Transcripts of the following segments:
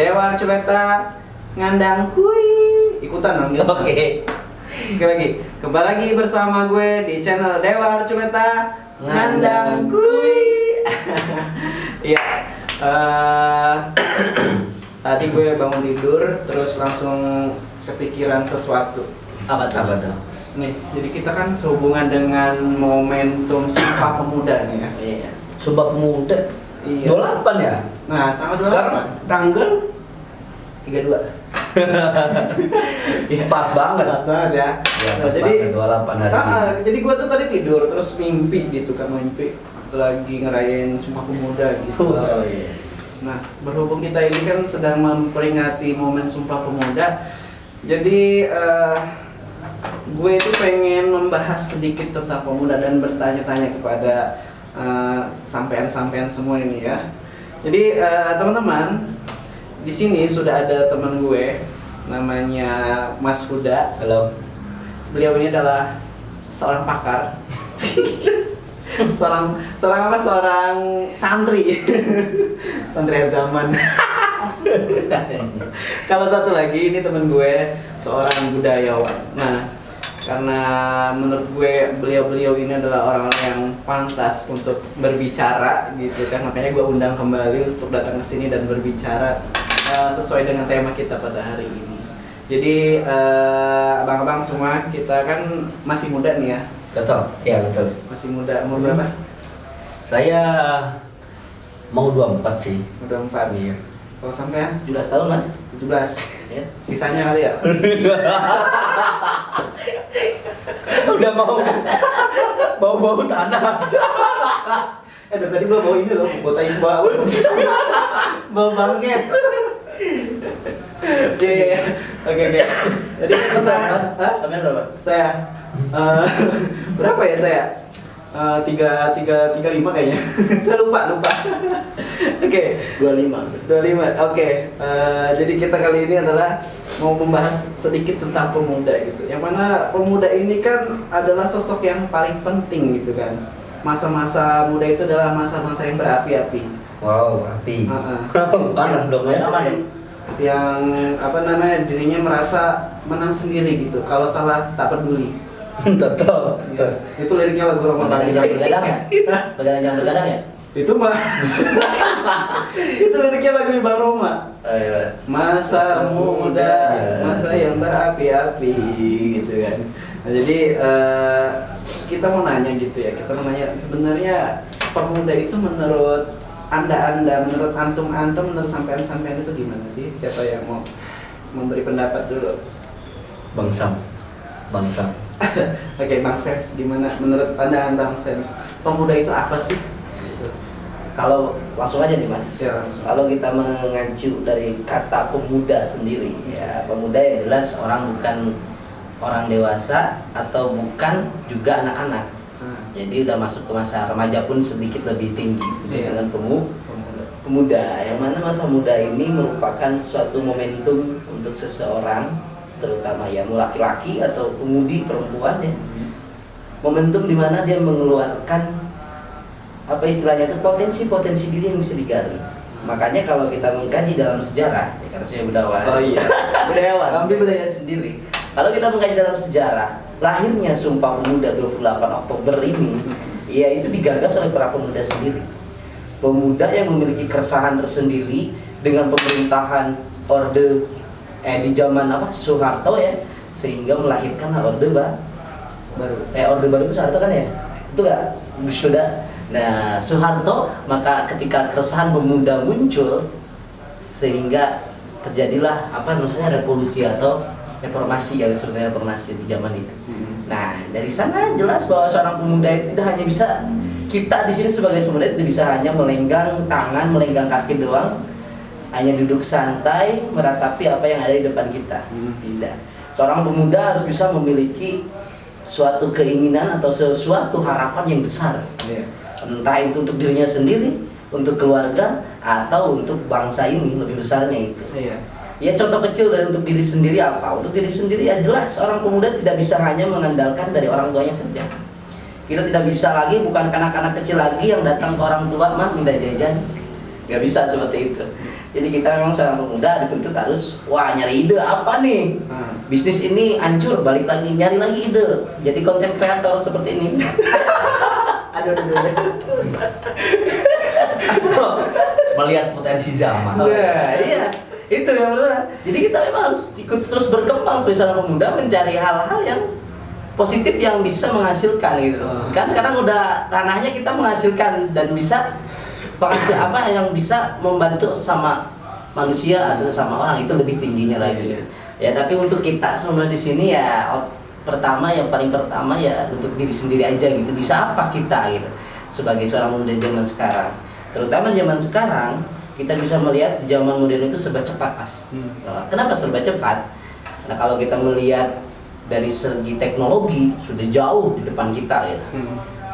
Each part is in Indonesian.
Dewa Arculeta ngandang kui. Ikutan dong. Oke. Sekali lagi, kembali lagi bersama gue di channel Dewa Arculeta ngandang kui. Iya. Tadi gue bangun tidur terus langsung kepikiran sesuatu. Apa tuh? Nih, jadi kita kan sehubungan dengan momentum Sumpah Pemuda nih ya. Iya. Sumpah Pemuda. Iya. 28 ya? Nah, tanggal 28. Sekarang tanggal 32. Iya. Pas banget. Pas banget ya. Ya, Nah, pas jadi banget, 28 hari ini. jadi gue tuh tadi tidur terus mimpi gitu kan, mimpi lagi ngerayain Sumpah Pemuda gitu. Oh iya. Nah, berhubung kita ini kan sedang memperingati momen Sumpah Pemuda, jadi gue itu pengen membahas sedikit tentang pemuda dan bertanya-tanya kepada sampean-sampean semua ini ya. Jadi teman-teman, di sini sudah ada teman gue namanya Mas Huda. Halo. Beliau ini adalah seorang pakar. seorang santri. Santri akhir zaman. Kalau satu lagi ini temen gue seorang budayawan. Nah, karena menurut gue beliau ini adalah orang-orang yang pantas untuk berbicara gitu kan, makanya gue undang kembali untuk datang ke sini dan berbicara sesuai dengan tema kita pada hari ini. Jadi abang-abang semua, kita kan masih muda nih ya. Betul. Iya, betul. Masih muda, umur berapa? Saya mau 24 sih. Udah 4. Iya. Kalau sampean 17 tahun, Mas. 17. Ya. Sisanya kali ya? Udah bau tanah. Dari tadi gua bawa ini loh, bawa tai bau. Bawa bangket. Iya. Oke. Jadi Mas, Hah? namanya berapa? Saya berapa ya saya? 35 kayaknya. Saya lupa. Oke. 25. Oke. Jadi kita kali ini adalah mau membahas sedikit tentang pemuda gitu. Yang mana pemuda ini kan adalah sosok yang paling penting gitu kan. Masa-masa muda itu adalah masa-masa yang berapi-api. Wow, api. Panas dong ya. Apa nih? Yang dirinya merasa menang sendiri gitu. Kalau salah tak peduli. Betul. Itu liriknya lagu Ramadan. Begadang jam bergadang ya? Begadang jam bergadang ya? Itu mah. Itu liriknya lagu Bang Roma. Iya. Masa muda, masa yang berapi-api gitu kan. Nah, jadi kita mau nanya gitu ya. Kita mau nanya sebenarnya pemuda itu menurut Anda, menurut antum, menurut sampean itu gimana sih? Siapa yang mau memberi pendapat dulu? Bang Sam. Oke, Bang Sems, gimana menurut pandangan Bang Sems? Pemuda itu apa sih? Kalau langsung aja nih Mas, Ya, langsung. kalau kita mengacu dari kata pemuda sendiri, ya pemuda yang jelas bukan orang dewasa atau bukan juga anak-anak. Jadi udah masuk ke masa remaja pun sedikit lebih tinggi dengan pemuda. Yang mana masa muda ini merupakan suatu momentum untuk seseorang, terutama yang laki-laki atau pemudi perempuan ya. Momentum di mana dia mengeluarkan apa istilahnya itu potensi diri yang bisa digali. Makanya kalau kita mengkaji dalam sejarah, ya karena saya budayawan. Oh iya, budayawan. Ambil budaya sendiri. Kalau kita mengkaji dalam sejarah, lahirnya Sumpah Pemuda 28 Oktober ini, ya itu digagas oleh para pemuda sendiri. Pemuda yang memiliki keresahan tersendiri dengan pemerintahan orde di zaman Soeharto ya, sehingga melahirkan orde baru. Orde baru itu Soeharto kan ya? Itu enggak? Sudah. Nah, Soeharto, maka ketika keresahan pemuda muncul sehingga terjadilah revolusi atau reformasi, yang sebenarnya reformasi di zaman itu. Nah, dari sana jelas bahwa seorang pemuda itu tidak hanya bisa, kita di sini sebagai pemuda itu bisa hanya melenggang tangan, melenggang kaki doang, hanya duduk santai meratapi apa yang ada di depan kita. Tidak. Seorang pemuda harus bisa memiliki suatu keinginan atau sesuatu harapan yang besar. Entah itu untuk dirinya sendiri, untuk keluarga, atau untuk bangsa ini, lebih besarnya itu. Ya contoh kecil dari untuk diri sendiri apa? Untuk diri sendiri ya jelas seorang pemuda tidak bisa hanya mengandalkan dari orang tuanya saja. Kita tidak bisa lagi, bukan anak-anak kecil lagi yang datang ke orang tua minta jajan. Gak bisa seperti itu. Jadi kita memang seorang pemuda dituntut harus wah nyari ide apa nih. Bisnis ini hancur, balik lagi nyari lagi ide. Jadi konten kreator seperti ini. Aduh. Melihat potensi zaman. Nah, iya. Itu yang benar. Jadi kita memang harus ikut terus berkembang sebagai seorang pemuda mencari hal-hal yang positif yang bisa menghasilkan gitu. Kan sekarang udah ranahnya kita menghasilkan dan bisa penghasil apa yang bisa membantu sesama manusia atau sesama orang itu lebih tingginya lagi. Ya tapi untuk kita semua di sini ya yang paling pertama ya untuk diri sendiri aja gitu. Bisa apa kita gitu sebagai seorang muda zaman sekarang. Terutama zaman sekarang kita bisa melihat zaman modern itu serba cepat Mas. Kenapa serba cepat? Karena kalau kita melihat dari segi teknologi sudah jauh di depan kita gitu.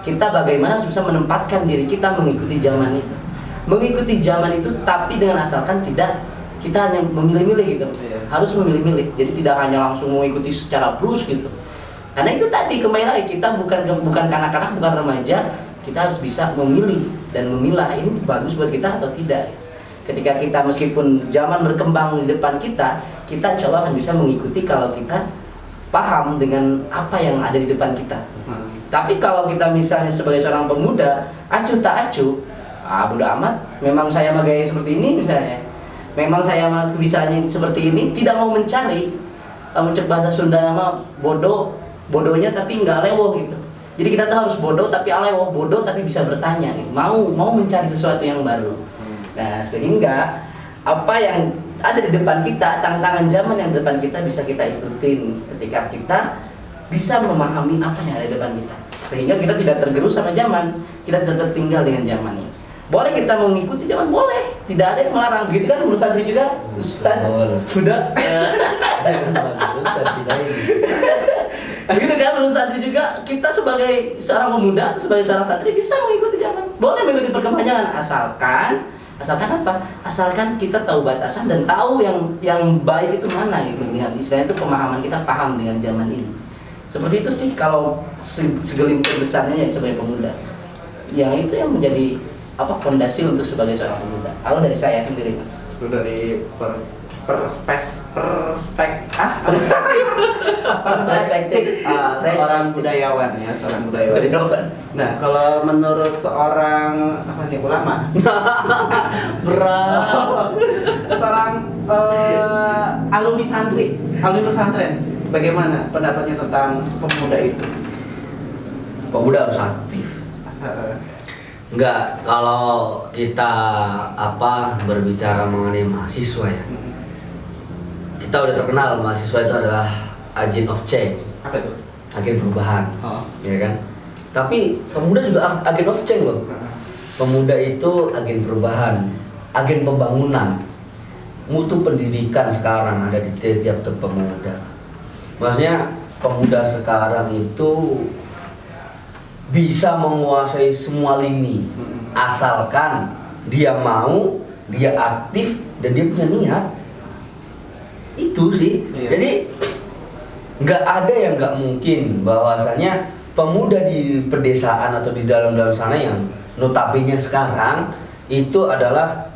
Kita bagaimana bisa menempatkan diri kita mengikuti zaman itu. Mengikuti zaman itu tapi dengan asalkan tidak kita hanya memilih-milih gitu. Harus memilih-milih. Jadi tidak hanya langsung mengikuti secara brus gitu. Karena itu tadi kembali lagi kita bukan kanak-kanak, bukan remaja, kita harus bisa memilih dan memilah ini bagus buat kita atau tidak. Ketika kita meskipun zaman berkembang di depan kita insya Allah akan bisa mengikuti kalau kita paham dengan apa yang ada di depan kita. Tapi kalau kita misalnya sebagai seorang pemuda acuh tak acuh, bodo amat, memang saya mah gaya seperti ini misalnya, memang saya mah bisanya seperti ini, tidak mau mencari, mencari bahasa Sunda mah bodohnya tapi nggak lewo gitu. Jadi kita tuh harus bodoh tapi alewo, bodoh tapi bisa bertanya, gitu. mau mencari sesuatu yang baru. Nah sehingga apa yang ada di depan kita, tantangan zaman yang di depan kita bisa kita ikutin ketika kita bisa memahami apa yang ada di depan kita, sehingga kita tidak tergerus sama zaman, kita tidak tertinggal dengan zamannya. Boleh kita mengikuti zaman, boleh, tidak ada yang melarang. Begitu kan menurut santri juga, Ustaz, udah. Begitu kan menurut santri juga, kita sebagai seorang pemuda, sebagai seorang santri bisa mengikuti zaman, boleh mengikuti perkembangan asalkan apa? Asalkan kita tahu batasan dan tahu yang baik itu mana gitu. Dengan istilahnya itu pemahaman kita paham dengan zaman ini. Seperti itu sih kalau segelintir besarnya ya sebagai pemuda. Yang itu yang menjadi fondasi untuk sebagai seorang pemuda. Kalau dari saya sendiri Mas. Itu dari perspektif seorang budayawan ya, seorang budayawan. Nah, kalau menurut seorang ulama, seorang alumni pesantren, bagaimana pendapatnya tentang pemuda itu? Pemuda harus aktif. Enggak, kalau kita berbicara mengenai mahasiswa ya, kita udah terkenal mahasiswa itu adalah agent of change. Apa itu? Agen perubahan, ya kan? Tapi pemuda juga agen of change loh. Pemuda itu agen perubahan, agen pembangunan. Mutu pendidikan sekarang ada di tiap pemuda. Maksudnya pemuda sekarang itu bisa menguasai semua lini, asalkan dia mau, dia aktif dan dia punya niat. Itu sih. Jadi nggak ada yang nggak mungkin bahwasanya pemuda di pedesaan atau di dalam sana yang notabene sekarang itu adalah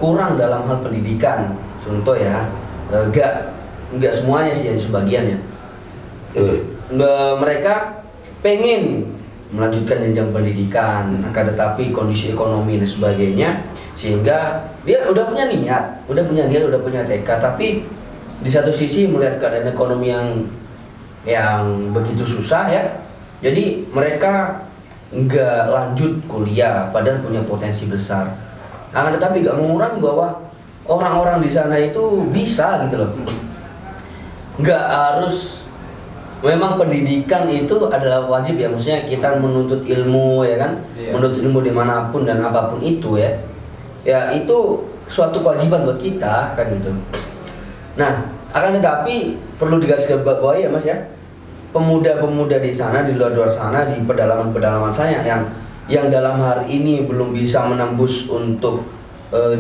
kurang dalam hal pendidikan. Contoh ya, nggak semuanya sih, yang sebagian ya. Mereka pengen melanjutkan jenjang pendidikan, akan tetapi kondisi ekonomi dan sebagainya, sehingga dia udah punya niat, udah punya tekad, tapi di satu sisi melihat keadaan ekonomi yang begitu susah ya, jadi mereka nggak lanjut kuliah padahal punya potensi besar. Akan tetapi nggak mengurangi bahwa orang-orang di sana itu bisa gitu loh. Nggak harus. Memang pendidikan itu adalah wajib ya, maksudnya kita menuntut ilmu ya kan, menuntut ilmu dimanapun dan apapun itu ya, itu suatu kewajiban buat kita kan gitu. Nah, akan tetapi perlu digarisbawahi ya Mas ya, pemuda-pemuda di sana, di luar sana, di pedalaman-pedalaman sana yang dalam hari ini belum bisa menembus untuk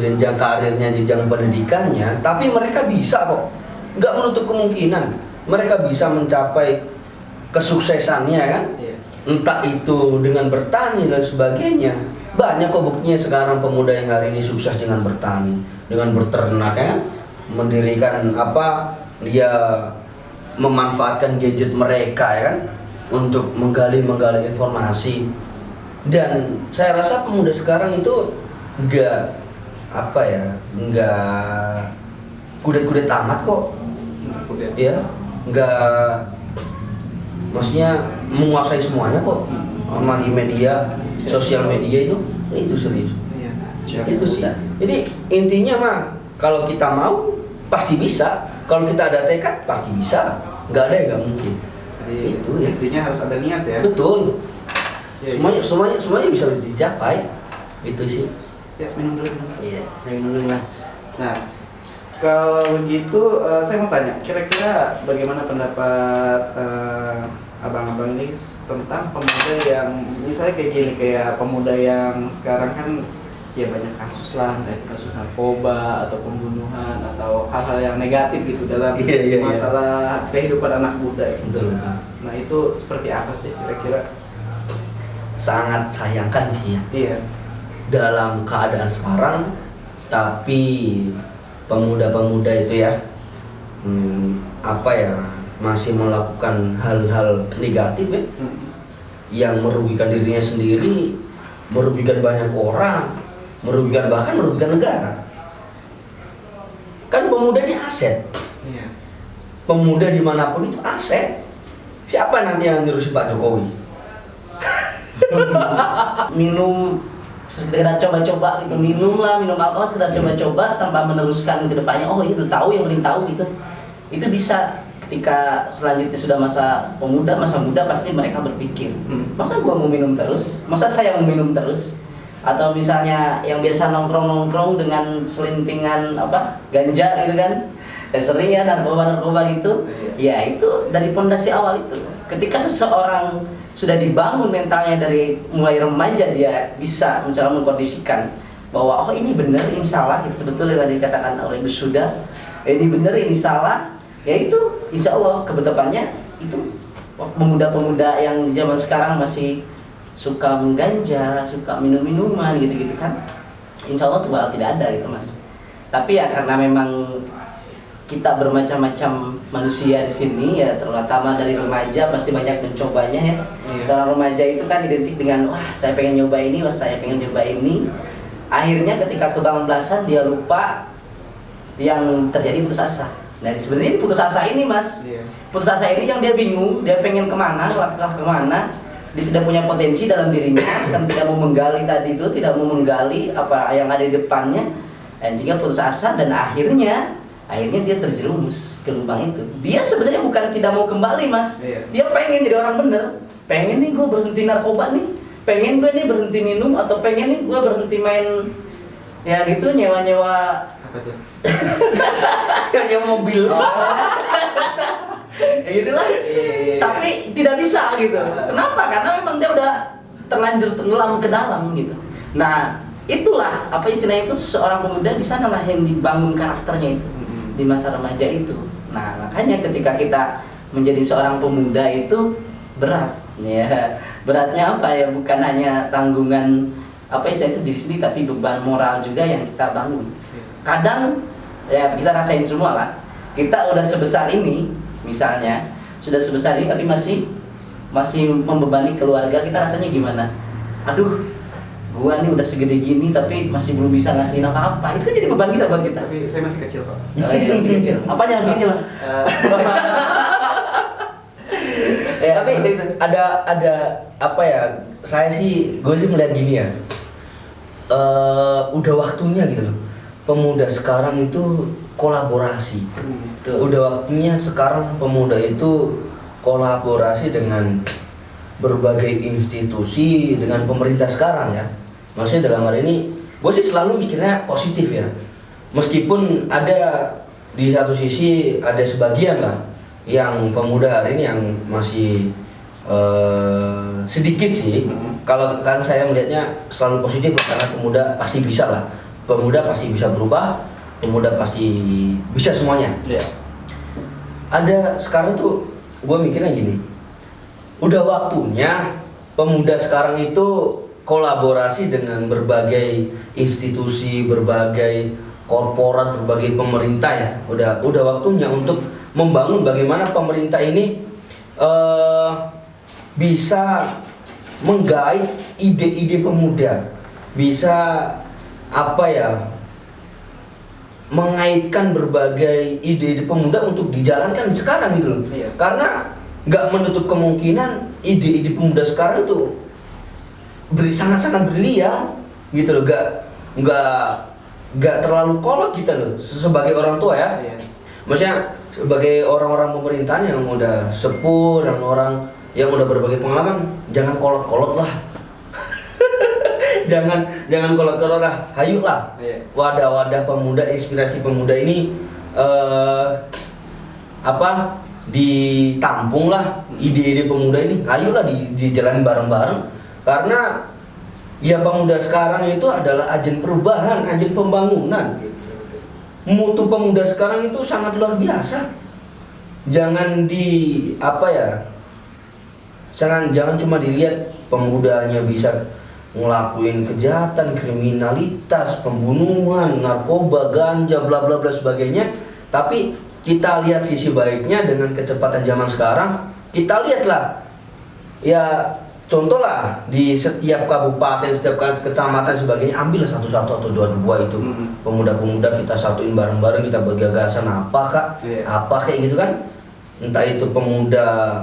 jenjang karirnya, jenjang pendidikannya, tapi mereka bisa kok, nggak menutup kemungkinan. Mereka bisa mencapai kesuksesannya kan, entah itu dengan bertani dan sebagainya. Banyak kok buktinya sekarang pemuda yang hari ini sukses dengan bertani, dengan berternak ya kan? Mendirikan apa, dia memanfaatkan gadget mereka ya kan untuk menggali informasi. Dan saya rasa pemuda sekarang itu enggak apa ya, enggak kudet-kudet amat kok. Ya, enggak, maksudnya menguasai semuanya kok. Sama di media, sosial media itu serius. Itu sih. Jadi intinya mah kalau kita mau pasti bisa. Kalau kita ada tekad pasti bisa. Nggak ada yang nggak mungkin. Jadi Itu ya. intinya harus ada niat ya. Betul. Ya, Semuanya bisa dicapai. Itu sih. Ya, minum dulu. Iya, saya minum dulu Mas. Nah, kalau begitu saya mau tanya, kira-kira bagaimana pendapat abang-abang ini tentang pemuda yang misalnya kayak gini, kayak pemuda yang sekarang kan ya banyak kasus lah, entah itu kasus narkoba atau pembunuhan atau hal-hal yang negatif gitu dalam Iya. masalah kehidupan anak muda. Betul. Nah itu seperti apa sih kira-kira? Sangat sayangkan sih ya. Iya. Dalam keadaan sekarang, tapi pemuda-pemuda itu ya apa ya, masih melakukan hal-hal negatif ya, yang merugikan dirinya sendiri, merugikan banyak orang, bahkan merugikan negara. Kan pemuda ini aset. Iya. Pemuda dimanapun itu aset. Siapa nanti yang ngurusin Pak Jokowi? Minum sekedar coba-coba gitu, minum alkohol sekedar coba-coba tanpa meneruskan ke depannya. Oh ini belum tahu, yang belum tahu gitu. Itu bisa ketika selanjutnya sudah masa muda pasti mereka berpikir, masa gua mau minum terus, masa saya mau minum terus, atau misalnya yang biasa nongkrong dengan selintingan apa ganja gitu kan, sering ya narkoba gitu, ya itu dari pondasi awal itu. Ketika seseorang sudah dibangun mentalnya dari mulai remaja, dia bisa mencoba mengkondisikan bahwa oh ini benar, ini salah, itu betul yang tadi dikatakan oleh Gus Huda, ini benar, ini salah. Ya itu insya Allah kedepannya itu pemuda-pemuda yang di zaman sekarang masih suka mengganja, suka minum-minuman gitu-gitu kan, insya Allah tuh bakal tidak ada gitu Mas. Tapi ya karena memang kita bermacam-macam manusia di sini ya, terutama dari remaja pasti banyak mencobanya ya. Seorang remaja itu kan identik dengan wah saya pengen nyoba ini, wah saya pengen nyoba ini. Akhirnya ketika kebablasan dia lupa, yang terjadi putus asa. Nah sebenarnya putus asa ini Mas, putus asa ini yang dia bingung, dia pengen kemana, langkah kemana, dia tidak punya potensi dalam dirinya, kan tidak mau menggali tadi itu, tidak mau menggali apa yang ada di depannya, dan jika putus asa dan akhirnya dia terjerumus ke lubang itu. Dia sebenarnya bukan tidak mau kembali Mas, dia pengen jadi orang bener, pengen nih gue berhenti narkoba nih, pengen gue nih berhenti minum, atau pengen nih gue berhenti main ya gitu, nyewa Apa tuh? Nyewa mobil. Ya gitulah. Tapi tidak bisa gitu. Kenapa? Karena memang dia udah terlanjur tenggelam ke dalam gitu. Nah, itulah apa istilahnya itu, seorang pemuda di sanalah yang dibangun karakternya itu di masa remaja itu. Nah, makanya ketika kita menjadi seorang pemuda itu berat. Ya, beratnya apa ya? Bukan hanya tanggungan apa istilah itu diri sendiri, tapi beban moral juga yang kita bangun. Kadang ya kita rasain semua lah. Kita udah sebesar ini, misalnya sudah sebesar ini tapi masih membebani keluarga, kita rasanya gimana? Aduh, gua nih udah segede gini tapi masih belum bisa ngasihin apa-apa. Itu kan jadi beban kita buat kita. Tapi saya masih kecil kok. Oh iya, masih kecil. Apanya masih kecil? Ya, tapi ada apa ya? Gue sih melihat gini ya. Udah waktunya gitu loh. Pemuda sekarang itu kolaborasi. Udah waktunya sekarang pemuda itu kolaborasi dengan berbagai institusi, dengan pemerintah sekarang ya. Maksudnya dalam hal ini, gue sih selalu mikirnya positif ya. Meskipun ada di satu sisi ada sebagian lah yang pemuda hari ini yang masih sedikit sih. Kalau kan saya melihatnya selalu positif lah, karena pemuda pasti bisa lah. Pemuda pasti bisa berubah, pemuda pasti bisa semuanya. Ada sekarang tuh gue mikirnya gini, udah waktunya pemuda sekarang itu kolaborasi dengan berbagai institusi, berbagai korporat, berbagai pemerintah ya. Udah waktunya untuk membangun bagaimana pemerintah ini bisa menggait ide-ide pemuda, bisa apa ya, mengaitkan berbagai ide-ide pemuda untuk dijalankan sekarang gitu loh. Iya. Karena nggak menutup kemungkinan ide-ide pemuda sekarang tuh sangat-sangat brilian gitu loh, nggak terlalu kolot kita loh sebagai orang tua ya. Iya. Maksudnya sebagai orang-orang pemerintahan yang udah sepuh dan orang yang udah berbagai pengalaman, jangan kolot-kolot lah. jangan kolot-kolot lah, hayu lah. Iya. Wadah-wadah pemuda, inspirasi pemuda ini ditampung lah ide-ide pemuda ini, ayolah dijalani bareng-bareng, karena ya pemuda sekarang itu adalah agen perubahan, agen pembangunan. Mutu pemuda sekarang itu sangat luar biasa. Jangan jangan cuma dilihat pemudanya bisa ngelakuin kejahatan, kriminalitas, pembunuhan, narkoba, ganja, bla bla bla sebagainya, tapi kita lihat sisi baiknya. Dengan kecepatan zaman sekarang, kita lihatlah ya, contoh lah di setiap kabupaten, setiap kecamatan sebagainya, ambillah satu-satu atau dua-dua itu pemuda-pemuda, kita satuin bareng-bareng, kita bergagasan apa kayak gitu kan, entah itu pemuda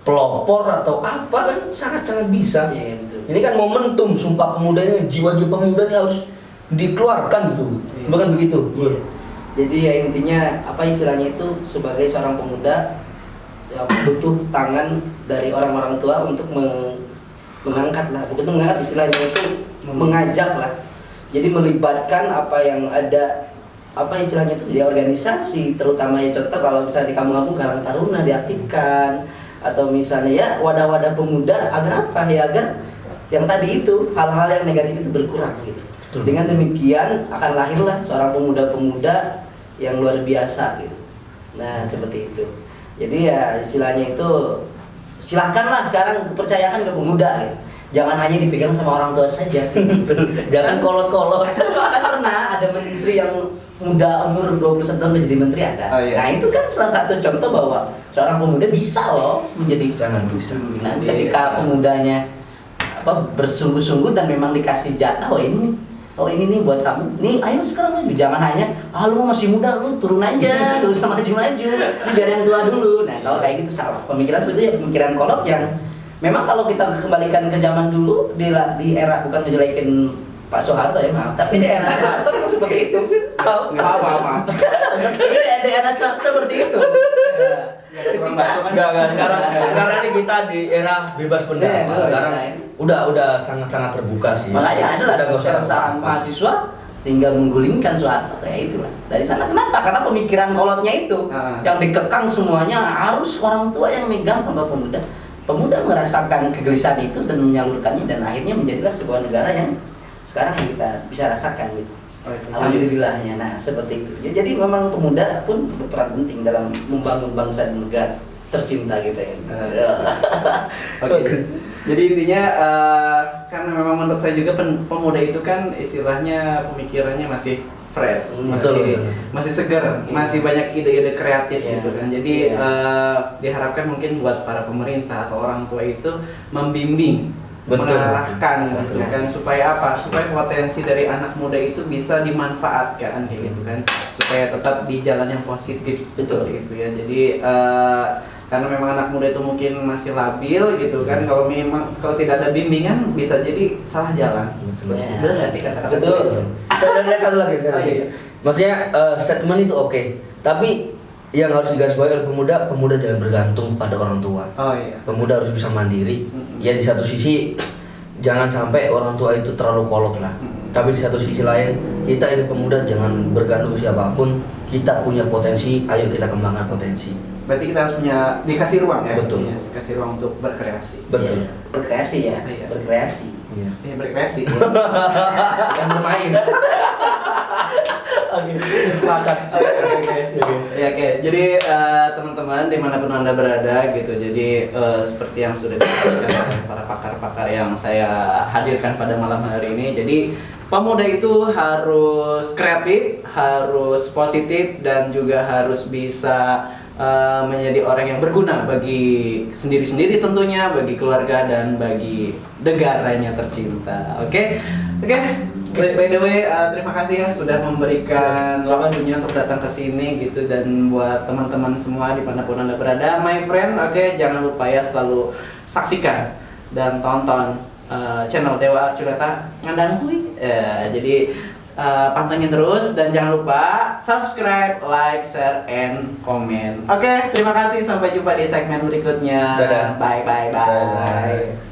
pelopor atau apa kan, sangat-sangat bisa. Ini kan momentum Sumpah Pemuda ini, jiwa-jiwa pemuda ini harus dikeluarkan gitu, bukan begitu? Iya. Jadi ya intinya apa istilahnya itu, sebagai seorang pemuda ya butuh tangan dari orang-orang tua untuk mengangkat lah, bukan mengangkat, istilahnya itu mengajak lah. Jadi melibatkan apa yang ada, apa istilahnya itu di organisasi, terutama ya contoh kalau misalnya di kampung-kampung Karang Taruna diaktifkan, atau misalnya ya wadah-wadah pemuda, agar apa ya, agar yang tadi itu hal-hal yang negatif itu berkurang gitu. Dengan demikian akan lahirlah seorang pemuda-pemuda yang luar biasa gitu. Nah seperti itu. Jadi ya istilahnya itu, silakanlah sekarang percayakan ke pemuda gitu. Jangan hanya dipegang sama orang tua saja. Jangan kolot-kolot. Kan pernah ada menteri yang muda umur 21 tahun menjadi menteri ada. Oh, iya. Nah itu kan salah satu contoh bahwa seorang pemuda bisa loh menjadi Sangat bisa. Nah, ketika pemudanya bersungguh-sungguh dan memang dikasih jatah, oh ini nih buat kamu, nih ayo sekarang maju, jangan hanya lu masih muda, lu turun aja, gak usah maju-maju, ini biar yang tua dulu. Nah kalau kayak gitu salah, pemikiran seperti itu ya pemikiran kolot yang memang kalau kita kembalikan ke zaman dulu di era, bukan ngejelekin Pak Soeharto ya, maaf, tapi di era Soeharto memang seperti itu. Maaf. Tapi di era Soeharto seperti itu. Enggak, sekarang ini kita di era bebas pendapat. Sekarang udah sangat terbuka sih. Makanya adalah keresahan mahasiswa sehingga menggulingkan Soeharto, ya itulah. Dari sana kenapa? Karena pemikiran kolotnya itu yang dikekang semuanya harus orang tua yang megang tanpa pemuda. Pemuda merasakan kegelisahan itu dan menyalurkannya, dan akhirnya menjadilah sebuah negara yang sekarang kita bisa rasakan gitu. Alhamdulillahnya. Nah seperti itu. Ya, jadi memang pemuda pun berperan penting dalam membangun bangsa dan negara tercinta kita ya. Oke. Jadi intinya karena memang menurut saya juga pemuda itu kan istilahnya pemikirannya masih fresh, masih segar, masih banyak ide-ide kreatif gitu kan. Jadi diharapkan mungkin buat para pemerintah atau orang tua itu membimbing, mengarahkan gitu kan, supaya apa? Supaya potensi dari anak muda itu bisa dimanfaatkan kayak gitu kan, supaya tetap di jalan yang positif seperti itu ya. Jadi karena memang anak muda itu mungkin masih labil gitu kan, kalau tidak ada bimbingan bisa jadi salah jalan. Benar nggak sih kata-kata? Betul. Ada satu lagi. Maksudnya statement itu oke, tapi yang harus digarisbawahi oleh pemuda jangan bergantung pada orang tua. Oh iya. Pemuda harus bisa mandiri. Ya di satu sisi jangan sampai orang tua itu terlalu kolot lah. Tapi di satu sisi lain kita ini pemuda jangan bergantung siapapun. Kita punya potensi, ayo kita kembangkan potensi. Berarti kita harus dikasih ruang ya. Betul. Ya, dikasih ruang untuk berkreasi. Betul. Ya, berkreasi ya. Iya. Berkreasi. Berkreasi. Yang bermain. Oke, sepakat. Ya, oke. Jadi teman-teman dimanapun anda berada gitu. Jadi seperti yang sudah dijelaskan oleh para pakar-pakar yang saya hadirkan pada malam hari ini. Jadi pemuda itu harus kreatif, harus positif, dan juga harus bisa menjadi orang yang berguna bagi sendiri-sendiri tentunya, bagi keluarga dan bagi negaranya tercinta. Oke. By the way, terima kasih ya sudah memberikan waktunya untuk datang ke sini gitu, dan buat teman-teman semua dimanapun anda berada, my friend, oke, jangan lupa ya selalu saksikan dan tonton channel Dewa Arculeta Ngandang Kui. Jadi pantengin terus dan jangan lupa subscribe, like, share, and comment. Oke, terima kasih, sampai jumpa di segmen berikutnya. Dadah. Bye. Bye.